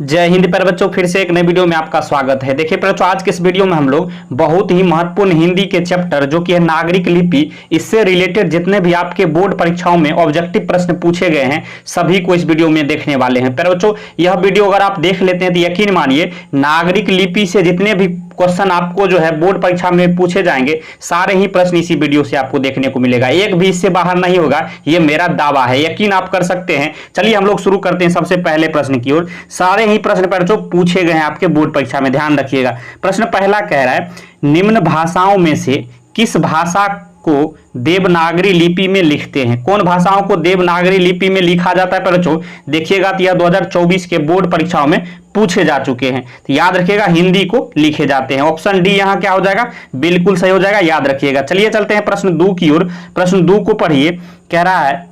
जय हिंद प्यारे बच्चों, फिर से एक नए वीडियो में आपका स्वागत है। देखिए बच्चों, आज के इस वीडियो में हम लोग बहुत ही महत्वपूर्ण हिंदी के चैप्टर जो कि है नागरिक लिपि, इससे रिलेटेड जितने भी आपके बोर्ड परीक्षाओं में ऑब्जेक्टिव प्रश्न पूछे गए हैं सभी को इस वीडियो में देखने वाले हैं। प्यारे बच्चों, यह वीडियो अगर आप देख लेते हैं तो यकीन मानिए नागरिक लिपि से जितने भी क्वेश्चन आपको जो है बोर्ड परीक्षा में पूछे जाएंगे सारे ही प्रश्न इसी वीडियो से आपको देखने को मिलेगा, एक भी इससे बाहर नहीं होगा, ये मेरा दावा है, यकीन आप कर सकते हैं। चलिए हम लोग शुरू करते हैं सबसे पहले प्रश्न की ओर। सारे ही प्रश्न पर जो पूछे गए हैं आपके बोर्ड परीक्षा में, ध्यान रखिएगा। प्रश्न पहला कह रहा है, निम्न भाषाओं में से किस भाषा को देवनागरी लिपि में लिखते हैं? कौन भाषाओं को देवनागरी लिपि में लिखा जाता है? बच्चों देखिएगा तो यह 2024 के बोर्ड परीक्षाओं में पूछे जा चुके हैं, तो याद रखिएगा हिंदी को लिखे जाते हैं। ऑप्शन डी यहां क्या हो जाएगा? बिल्कुल सही हो जाएगा, याद रखिएगा। चलिए चलते हैं प्रश्न 2 की ओर। प्रश्न 2 को पढ़िए। कह रहा है,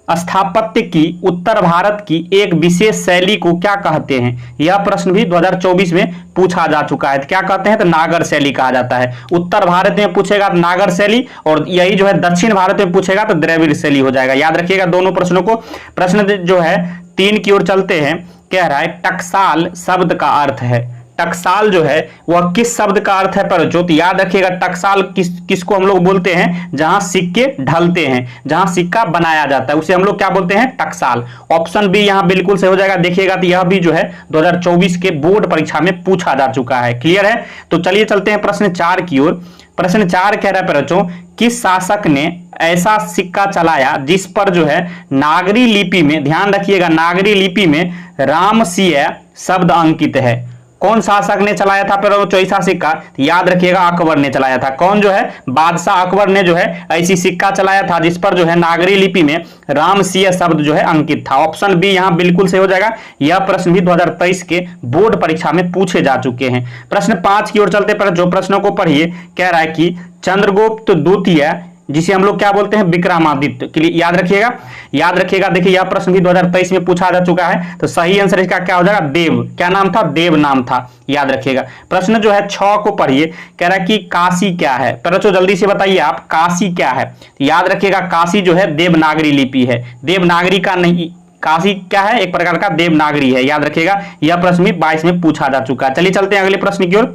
स्थापत्य की उत्तर भारत की एक विशेष शैली को क्या कहते हैं? यह प्रश्न भी 2024 में पूछा जा चुका है। तो क्या कहते हैं? तो नागर शैली कहा जाता है। उत्तर भारत में पूछेगा तो नागर शैली, और यही जो है दक्षिण भारत में पूछेगा तो द्रविड़ शैली हो जाएगा। याद रखिएगा दोनों प्रश्नों को। प्रश्न जो है 3 की ओर चलते हैं। कह रहा है, टकसाल शब्द का अर्थ है। टकसाल जो है वह किस शब्द का अर्थ है? पर जो तो याद रखिएगा टकसाल किसको हम लोग बोलते हैं? जहां सिक्के ढलते हैं, जहां सिक्का बनाया जाता है, उसे हम लोग क्या बोलते हैं? टकसाल। ऑप्शन बी यहां बिल्कुल सही हो जाएगा। देखिएगा तो यह भी जो है 2024 के बोर्ड परीक्षा में पूछा जा चुका है। क्लियर है? तो चलिए चलते हैं प्रश्न 4 की ओर। प्रश्न 4 कह रहा है बच्चों, किस शासक ने ऐसा सिक्का चलाया जिस पर जो है नागरी लिपि में, ध्यान रखिएगा नागरी लिपि में रामसिंह शब्द अंकित है? कौन शासक ने चलाया था पर ऐसा सिक्का? याद रखिएगा अकबर ने चलाया था। कौन जो है? बादशाह अकबर ने जो है ऐसी सिक्का चलाया था जिस पर जो है नागरी लिपि में रामसिंह शब्द जो है अंकित था। ऑप्शन बी यहां बिल्कुल सही हो जाएगा। यह प्रश्न भी 2023 के बोर्ड परीक्षा में पूछे जा चुके हैं। प्रश्न 5 की ओर चलते पर जो प्रश्नों को पढ़िए। कह रहा है कि चंद्रगुप्त द्वितीय, जिसे हम लोग क्या बोलते हैं? विक्रमादित्य, के लिए याद रखिएगा। याद रखिएगा, देखिए यह प्रश्न भी 2023 में पूछा जा चुका है। तो सही आंसर इसका क्या हो जाएगा? देव। क्या नाम था? देव नाम था, याद रखिएगा। प्रश्न जो है 6 को पढ़िए। कह रहा है कि काशी क्या है? पर बच्चों जल्दी से बताइए आप, काशी क्या है? याद रखिएगा काशी जो है देवनागरी लिपि है, देवनागरी का नहीं। काशी क्या है? एक प्रकार का देवनागरी है, याद रखिएगा। यह प्रश्न भी 22 में पूछा जा चुका है। चलिए चलते हैं अगले प्रश्न की ओर।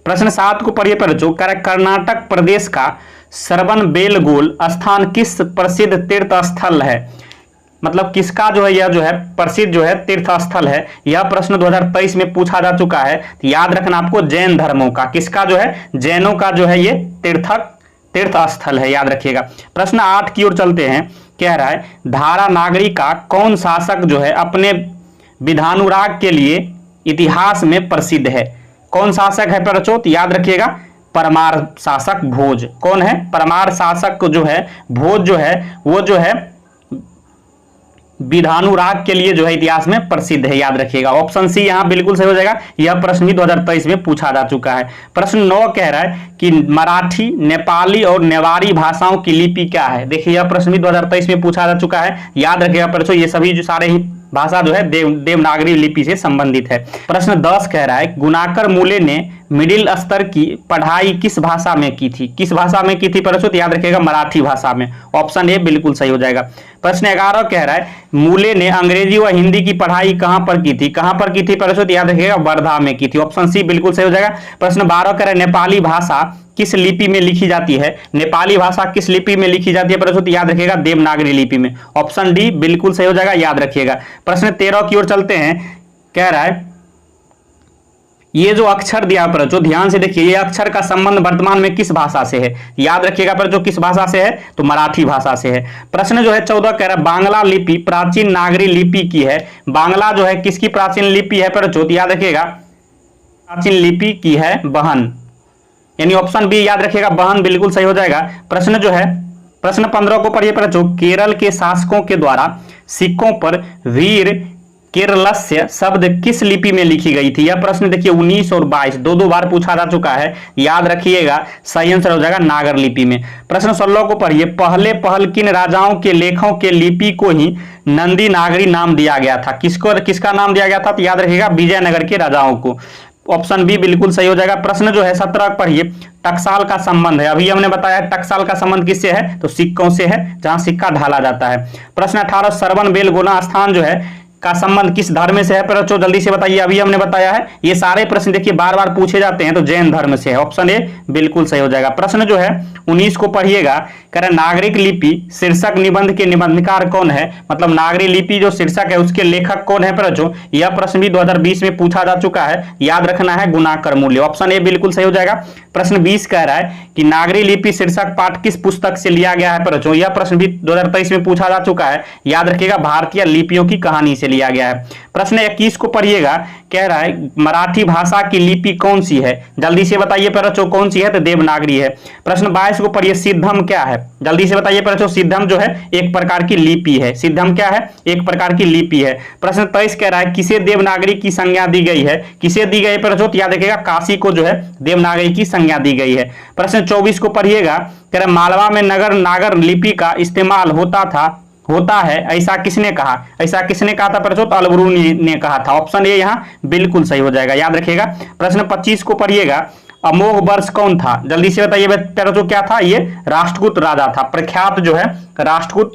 प्रश्न 7 को पढ़िए पर जो कह रहा है, कर्नाटक प्रदेश का श्रवणबेलगोल स्थान किस प्रसिद्ध तीर्थ स्थल है? मतलब किसका जो है यह जो है प्रसिद्ध जो है तीर्थ स्थल है? यह प्रश्न 2023 में पूछा जा चुका है। तो याद रखना आपको जैन धर्मों का, किसका जो है? जैनों का जो है ये तीर्थ स्थल है, याद रखिएगा। प्रश्न 8 की ओर चलते हैं। कह रहा है, धारा नागरी का कौन शासक जो है अपने विधानुराग के लिए इतिहास में प्रसिद्ध है? कौन शासक है बच्चों? याद रखिएगा परमार शासक भोज। कौन है? परमार शासक जो है भोज जो है वो जो है विधानुराग के लिए जो है इतिहास में प्रसिद्ध है, याद रखिएगा। ऑप्शन सी यहां बिल्कुल सही हो जाएगा। यह प्रश्न भी 2023 में पूछा जा चुका है। प्रश्न 9 कह रहा है कि मराठी, नेपाली और नेवारी भाषाओं की लिपि क्या है? देखिए यह प्रश्न भी 2023 में पूछा जा चुका है, याद रखिएगा बच्चों। ये सभी जो सारे ही भाषा जो है देवनागरी लिपि से संबंधित है। प्रश्न 10 कह रहा है, गुणाकर मूले ने मिडिल स्तर की पढ़ाई किस भाषा में की थी? किस भाषा में की थी बच्चों? याद रखिएगा मराठी भाषा में। ऑप्शन ए बिल्कुल सही हो जाएगा। प्रश्न 11 कह रहा है, मूले ने अंग्रेजी व हिंदी की पढ़ाई कहां पर की थी? कहां पर की थी बच्चों? याद रखिएगा वर्धा में की थी। ऑप्शन सी बिल्कुल सही हो जाएगा। प्रश्न 12 कह रहा है, नेपाली भाषा किस लिपि में लिखी जाती है? नेपाली भाषा किस लिपि में लिखी जाती है बच्चों? याद रखिएगा देवनागरी लिपि में। ऑप्शन डी बिल्कुल सही हो जाएगा, याद रखिएगा। प्रश्न 13 की ओर चलते हैं। कह रहा है, ये जो अक्षर दिया पर जो ध्यान से देखिए, ये अक्षर का संबंध वर्तमान में किस भाषा से है? याद रखिएगा पर जो किस भाषा से है? तो मराठी भाषा से है। प्रश्न जो है 14 कह रहा है, बांग्ला लिपि प्राचीन नागरी लिपि की है। बांग्ला जो है किसकी प्राचीन लिपि है पर जो? याद रखिएगा प्राचीन लिपि की है बहन, यानी ऑप्शन बी याद रखिएगा बहन बिल्कुल सही हो जाएगा। प्रश्न जो है प्रश्न 15 को पढ़िए पर जो केरल के शासकों के द्वारा सिक्कों पर वीर केरलस्य शब्द किस लिपि में लिखी गई थी? यह प्रश्न देखिए 19 और 22 दो बार पूछा जा चुका है, याद रखिएगा। सही आंसर हो जाएगा नागर लिपि में। प्रश्न 16 को पढ़िए, पहल किन राजाओं के लेखों के लिपि को ही नंदी नागरी नाम दिया गया था? किसका नाम दिया गया था? तो याद रखिएगा विजयनगर के राजाओं को। ऑप्शन बी बिल्कुल सही हो जाएगा। प्रश्न जो है 17 पढ़िए, टकसाल का संबंध है, अभी हमने बताया टकसाल का संबंध किससे है? तो सिक्कों से है, जहां सिक्का ढाला जाता है। प्रश्न 18, श्रवणबेलगोला स्थान जो है का संबंध किस धर्म से है बच्चों, जल्दी से बताइए। अभी हमने बताया है, ये सारे प्रश्न देखिए बार बार पूछे जाते हैं, तो जैन धर्म से है। ऑप्शन ए बिल्कुल सही हो जाएगा। प्रश्न जो है 19 को पढ़िएगा, कह रहा नागरिक लिपि शीर्षक निबंध के निबंधकार कौन है, मतलब नागरिक लिपि जो शीर्षक है उसके लेखक कौन है बच्चों। यह प्रश्न भी 2020 में पूछा जा चुका है, याद रखना है गुणाकर मूल्य। ऑप्शन ए बिल्कुल सही हो जाएगा। प्रश्न 20 कह रहा है कि नागरिक लिपि शीर्षक पाठ किस पुस्तक से लिया गया है बच्चों। यह प्रश्न भी 2023 में पूछा जा चुका है, याद रखिएगा भारतीय लिपियों की कहानी से लिया गया है। प्रश्न 21 को पढ़िएगा, कह रहा है मराठी भाषा की लिपि कौन सी है, जल्दी से बताइए बच्चों कौन सी है, तो देवनागरी है। प्रश्न 22 को पढ़िए, सिद्धम क्या है, जल्दी से बताइए बच्चों। सिद्धम जो है एक प्रकार की लिपि है। सिद्धम क्या है, एक प्रकार की लिपि है। प्रश्न 23 कह रहा है किसे देवनागरी की संज्ञा दी गई है, किसे दी गई बच्चों, याद रखिएगा काशी को जो है देवनागरी की संज्ञा दी गई है। प्रश्न 24 को पढ़िएगा, कह रहा मालवा में नागर लिपि का इस्तेमाल होता है ऐसा किसने कहा, ऐसा किसने कहा था बच्चों, अलबरूनी ने कहा था। ऑप्शन ए यहाँ बिल्कुल सही हो जाएगा, याद रखिएगा। प्रश्न 25 को पढ़िएगा, अमोघ वर्ष कौन था, जल्दी से बताइए बच्चों क्या था, ये राष्ट्रकूट राजा था, प्रख्यात जो है राष्ट्रकूट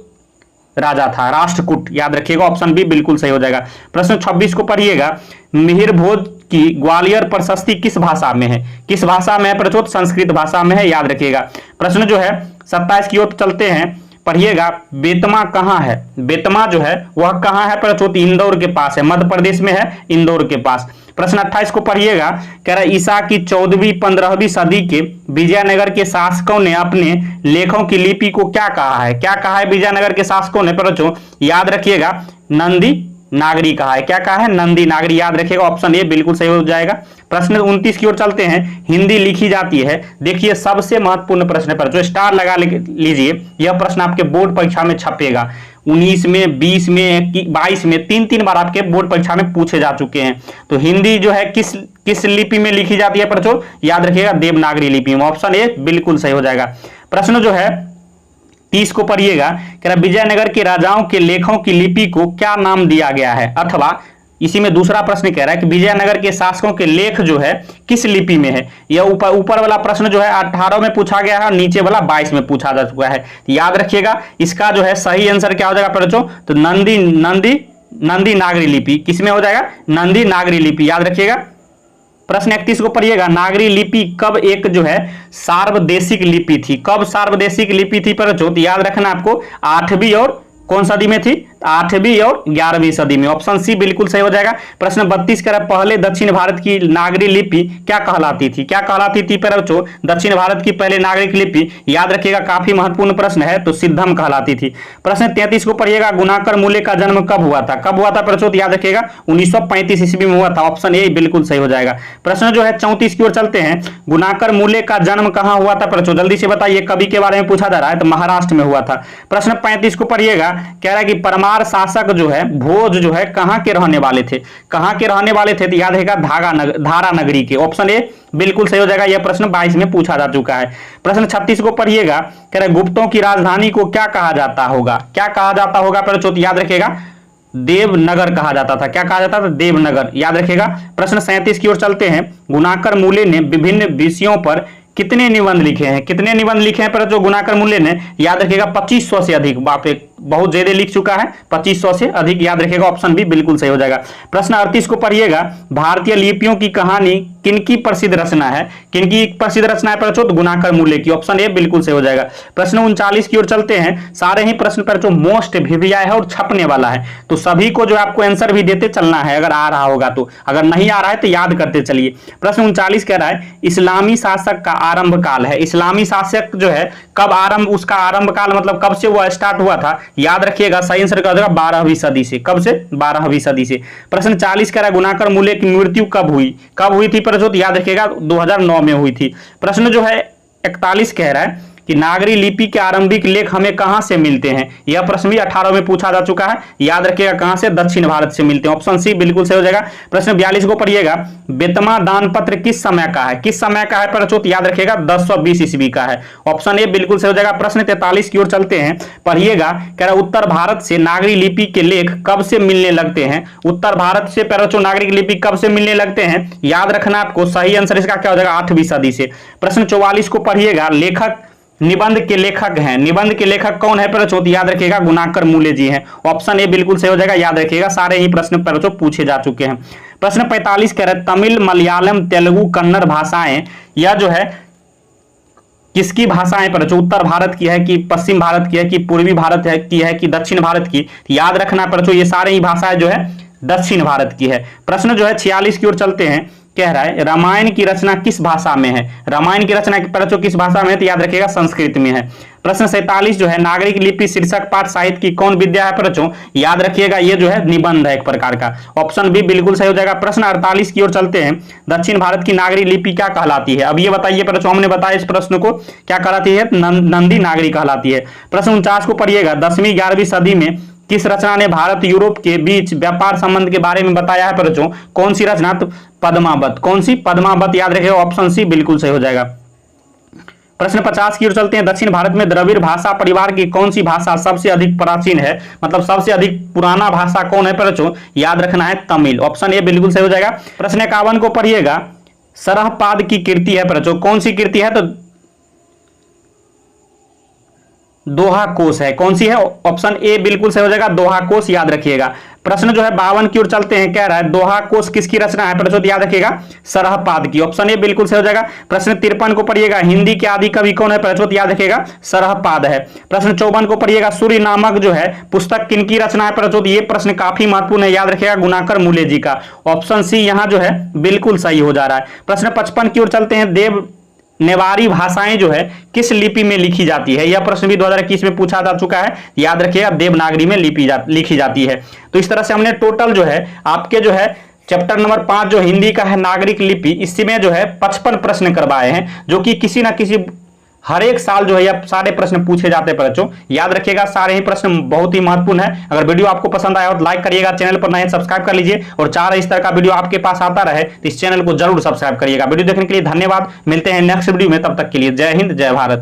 राजा था, राष्ट्रकूट, याद रखिएगा। ऑप्शन बी बिल्कुल सही हो जाएगा। प्रश्न 26 को पढ़िएगा, मिहिर भोज की ग्वालियर प्रशस्ति किस भाषा में है, किस भाषा में है बच्चों, संस्कृत भाषा में है, याद रखिएगा। प्रश्न जो है 27 की ओर चलते हैं, पढ़िएगा बेतमा कहाँ है, बेतमा जो है वह कहाँ है बच्चों, इंदौर के पास है, मध्य प्रदेश में है, इंदौर के पास। प्रश्न 28 को पढ़िएगा, कह रहा ईसा की 14वीं 15वीं सदी के विजयनगर के शासकों ने अपने लेखों की लिपि को क्या कहा है, क्या कहा है विजयनगर के शासकों ने बच्चों, याद रखिएगा नंदी नागरी कहा है, क्या कहा है, नंदी नागरी, याद रखिएगा। ऑप्शन ए बिल्कुल सही हो जाएगा। प्रश्न 29 की ओर चलते हैं, हिंदी लिखी जाती है, देखिए सबसे महत्वपूर्ण प्रश्न पर जो स्टार लगा लीजिए, यह प्रश्न आपके बोर्ड परीक्षा में छपेगा। 19 में, 20 में, 22 में, तीन बार आपके बोर्ड परीक्षा में पूछे जा चुके हैं। तो हिंदी जो है किस लिपि में लिखी जाती है बच्चों, याद रखिएगा देवनागरी लिपि में। ऑप्शन ए बिल्कुल सही हो जाएगा। प्रश्न जो है 30 को पढ़िएगा, कह रहा विजयनगर के राजाओं के लेखों की लिपि को क्या नाम दिया गया है, अथवा इसी में दूसरा प्रश्न कह रहा है कि विजयनगर के शासकों के लेख जो है किस लिपि में है। यह ऊपर वाला प्रश्न जो है 18 में पूछा गया है, नीचे वाला 22 में पूछा जा चुका है। याद रखिएगा इसका जो है सही आंसर क्या हो जाएगा बच्चों, तो नंदी नागरी लिपि, किसमें हो जाएगा, नंदी नागरी लिपि, याद रखिएगा। प्रश्न 31 को पढ़िएगा, नागरी लिपि कब एक जो है सार्वदेशिक लिपि थी, कब सार्वदेशिक लिपि थी बच्चों, याद रखना आपको 8वीं और कौन सदी में थी, 8वीं और 11वीं सदी में। ऑप्शन सी बिल्कुल सही हो जाएगा। प्रश्न 32 कह रहा पहले दक्षिण भारत की नागरिक लिपि क्या कहलाती थी, क्या कहलाती थी बच्चों, दक्षिण भारत की पहले नागरिक लिपि, याद रखिएगा काफी महत्वपूर्ण प्रश्न है, तो सिद्धम कहलाती थी। प्रश्न 33 को पढ़िएगा, गुणाकर मूल्य का जन्म कब हुआ था, कब हुआ था बच्चों, याद रखिएगा 1935 ईस्वी में हुआ था। ऑप्शन ए बिल्कुल सही हो जाएगा। प्रश्न जो है 34 की ओर चलते हैं, गुणाकर मूल्य का जन्म कहां हुआ था बच्चों, जल्दी से बताइए, कवि के बारे में पूछा जा रहा है, तो महाराष्ट्र में हुआ था। प्रश्न 35 को पढ़िएगा, कह रहा है कि परमार शासक जो है भोज जो है कहां के रहने वाले थे, कहां के रहने वाले थे, तो याद रहेगा धारा नगरी के। ऑप्शन ए बिल्कुल सही हो जाएगा। यह प्रश्न 22 में पूछा जा चुका है। प्रश्न 36 को पढ़िएगा, कह रहा है गुप्तों की राजधानी को क्या कहा जाता होगा, क्या कहा जाता होगा बच्चों, याद रखिएगा देवनगर कहा जाता था, क्या कहा जाता था, देवनगर, याद रखिएगा। प्रश्न 37 की ओर चलते हैं, गुणाकर मूल्य ने विभिन्न विषयों पर कितने निबंध लिखे हैं, कितने निबंध लिखे हैं पर जो गुणाकर मूल्य ने, याद रखिएगा 2500 से अधिक, बाप रे बहुत ज्यादा लिख चुका है, 2500 से अधिक, याद रखिएगा। ऑप्शन बी बिल्कुल सही हो जाएगा। प्रश्न 38 को पढ़िएगा, भारतीय लिपियों की कहानी किनकी प्रसिद्ध रचना है, किनकी प्रसिद्ध रचना है पर तो गुणाकर मूल्य की। ऑप्शन ए बिल्कुल सही हो जाएगा। प्रश्न 39 की ओर चलते हैं, सारे ही प्रश्न पर जो मोस्ट वीवीआई है और छपने वाला है, तो सभी को जो आपको आंसर भी देते चलना है, अगर आ रहा होगा तो, अगर नहीं आ रहा है तो याद करते चलिए। प्रश्न 39 कह रहा है इस्लामी शासक का आरंभ काल है, इस्लामी शासक जो है कब आरंभ, उसका आरंभ काल मतलब कब से वो स्टार्ट हुआ था, याद रखिएगा सही आंसर क्या हो जाएगा 12वीं सदी से, कब से 12वीं सदी से। प्रश्न 40 कह रहा है गुणाकर मूल्य की मृत्यु कब हुई थी पर याद रखिएगा 2009 में हुई थी। प्रश्न जो है 41 कह रहा है कि नागरी लिपि के आरंभिक लेख हमें कहां से मिलते हैं, यह प्रश्न भी 18 में पूछा जा चुका है, याद रखिएगा कहां से, दक्षिण भारत से मिलते हैं। ऑप्शन सी बिल्कुल सही हो जाएगा। प्रश्न 42 को पढ़िएगा, बेतमा दान पत्र किस समय का है, किस समय का है पर याद रखिएगा 1020 ईस्वी का है। ऑप्शन ए बिल्कुल सही हो जाएगा। प्रश्न 43 की ओर चलते हैं, पढ़िएगा, कह रहा उत्तर भारत से नागरी लिपि के लेख कब से मिलने लगते हैं, उत्तर भारत से पैरोचो नागरिक लिपि कब से मिलने लगते हैं, याद रखना आपको सही आंसर इसका क्या हो जाएगा 8वीं सदी से। प्रश्न 44 को पढ़िएगा, निबंध के लेखक हैं। निबंध के लेखक कौन है बच्चों? तो याद रखिएगा गुणाकर मूले जी हैं। ऑप्शन ए बिल्कुल सही हो जाएगा। याद रखिएगा सारे ही प्रश्न बच्चों पूछे जा चुके हैं। प्रश्न 45 कह रहे हैं तमिल, मलयालम, तेलुगु, कन्नड़ भाषाएं यह जो है किसकी भाषाएं पर बच्चों? उत्तर भारत की है कि पश्चिम भारत की है कि पूर्वी भारत की है कि दक्षिण भारत की? याद रखना बच्चों ये सारे ही भाषाएं जो है दक्षिण भारत की है। प्रश्न जो है 46 की ओर चलते हैं। कह रहा है रामायण की रचना किस भाषा में है? रामायण की रचना बच्चों किस भाषा में है? तो याद रखिएगा संस्कृत में है। प्रश्न 47 जो है नागरिक लिपि शीर्षक पाठ साहित्य की कौन विद्या है बच्चों? याद रखिएगा ये जो है निबंध है एक प्रकार का। ऑप्शन बी बिल्कुल सही हो जाएगा। प्रश्न 48 की ओर चलते हैं। दक्षिण भारत की नागरिक लिपि क्या कहलाती है? अब ये बताइए बच्चों, हमने बताया इस प्रश्न को क्या कहलाती है? नंदी नागरी कहलाती है। प्रश्न 49 को पढ़िएगा 10वीं 11वीं सदी में किस रचना ने भारत यूरोप के बीच व्यापार संबंध के बारे में बताया है बच्चों? कौन सी रचना? तो पद्मावत। कौन सी? पद्मावत। याद रखिएगा ऑप्शन सी बिल्कुल सही हो जाएगा। प्रश्न 50 की ओर चलते हैं। दक्षिण भारत में द्रविड़ भाषा परिवार की कौन सी भाषा सबसे अधिक प्राचीन है? मतलब सबसे अधिक पुराना भाषा कौन है बच्चों? याद रखना है तमिल। ऑप्शन ए बिल्कुल सही हो जाएगा। प्रश्न 51 को पढ़िएगा सरहपाद की कृति है बच्चों, कौन सी कृति है? तो दोहा कोश है। कौन सी है? ऑप्शन ए बिल्कुल सही हो जाएगा दोहा कोश। याद रखिएगा। प्रश्न जो है 52 की ओर चलते हैं। कह रहा है दोहा कोश किसकी रचना है बच्चों? याद रखिएगा सरहपाद की। ऑप्शन ए बिल्कुल सही हो जाएगा। प्रश्न 53 को पढ़िएगा हिंदी के आदि कवि कौन है बच्चों? याद रखिएगा सरहपाद है। प्रश्न 54 को पढ़िएगा सूर्य नामक जो है पुस्तक किनकी रचना है बच्चों? ये प्रश्न काफी महत्वपूर्ण है। याद रखिएगा गुणाकर मूले जी का। ऑप्शन सी यहां जो है बिल्कुल सही हो जा रहा है। प्रश्न 55 की ओर चलते हैं। देव नेवारी भाषाएं जो है किस लिपि में लिखी जाती है? यह प्रश्न भी 2021 में पूछा जा चुका है। याद रखिएगा देवनागरी में लिखी जाती है। तो इस तरह से हमने टोटल जो है आपके जो है चैप्टर नंबर 5 जो हिंदी का है नागरिक लिपि, इसमें जो है 55 प्रश्न करवाए हैं, जो कि किसी ना किसी हर एक साल जो है यह सारे प्रश्न पूछे जाते हैं बच्चों। याद रखिएगा सारे ही प्रश्न बहुत ही महत्वपूर्ण है। अगर वीडियो आपको पसंद आया हो तो लाइक करिएगा, चैनल पर नए सब्सक्राइब कर लीजिए और चार इस तरह का वीडियो आपके पास आता रहे तो इस चैनल को जरूर सब्सक्राइब करिएगा। वीडियो देखने के लिए धन्यवाद। मिलते हैं नेक्स्ट वीडियो में, तब तक के लिए जय हिंद जय भारत।